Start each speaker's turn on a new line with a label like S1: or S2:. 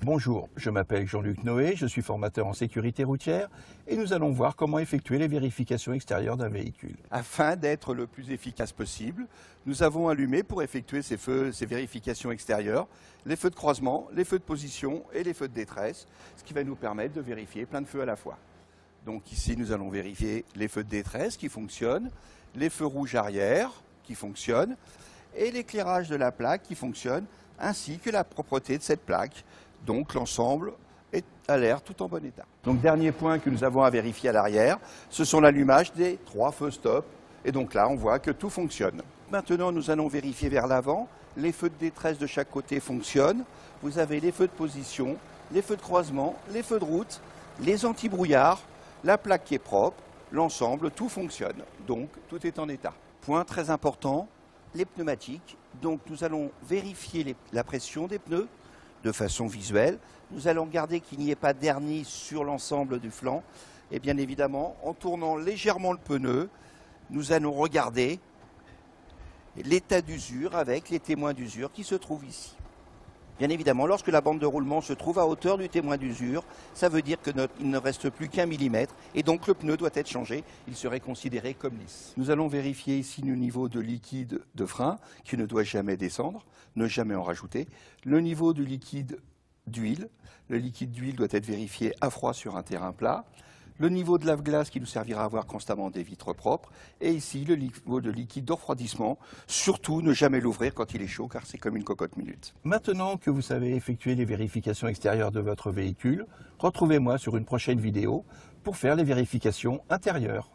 S1: Bonjour, je m'appelle Jean-Luc Noé, je suis formateur en sécurité routière et nous allons voir comment effectuer les vérifications extérieures d'un véhicule.
S2: Afin d'être le plus efficace possible, nous avons allumé pour effectuer ces vérifications extérieures les feux de croisement, les feux de position et les feux de détresse, ce qui va nous permettre de vérifier plein de feux à la fois. Donc ici, nous allons vérifier les feux de détresse qui fonctionnent, les feux rouges arrière qui fonctionnent et l'éclairage de la plaque qui fonctionne, ainsi que la propreté de cette plaque. Donc l'ensemble est à l'air tout en bon état. Donc dernier point que nous avons à vérifier à l'arrière, ce sont l'allumage des 3 feux stop. Et donc là, on voit que tout fonctionne. Maintenant, nous allons vérifier vers l'avant. Les feux de détresse de chaque côté fonctionnent. Vous avez les feux de position, les feux de croisement, les feux de route, les anti-brouillards, la plaque qui est propre, l'ensemble, tout fonctionne. Donc tout est en état. Point très important, les pneumatiques. Donc nous allons vérifier la pression des pneus de façon visuelle. Nous allons garder qu'il n'y ait pas d'hernie sur l'ensemble du flanc. Et bien évidemment, en tournant légèrement le pneu, nous allons regarder l'état d'usure avec les témoins d'usure qui se trouvent ici. Bien évidemment, lorsque la bande de roulement se trouve à hauteur du témoin d'usure, ça veut dire qu'il ne reste plus qu'un millimètre et donc le pneu doit être changé, il serait considéré comme lisse. Nous allons vérifier ici le niveau de liquide de frein qui ne doit jamais descendre, ne jamais en rajouter. Le niveau du liquide d'huile, le liquide d'huile doit être vérifié à froid sur un terrain plat. Le niveau de lave-glace qui nous servira à avoir constamment des vitres propres. Et ici, le niveau de liquide de refroidissement. Surtout, ne jamais l'ouvrir quand il est chaud, car c'est comme une cocotte minute.
S1: Maintenant que vous savez effectuer les vérifications extérieures de votre véhicule, retrouvez-moi sur une prochaine vidéo pour faire les vérifications intérieures.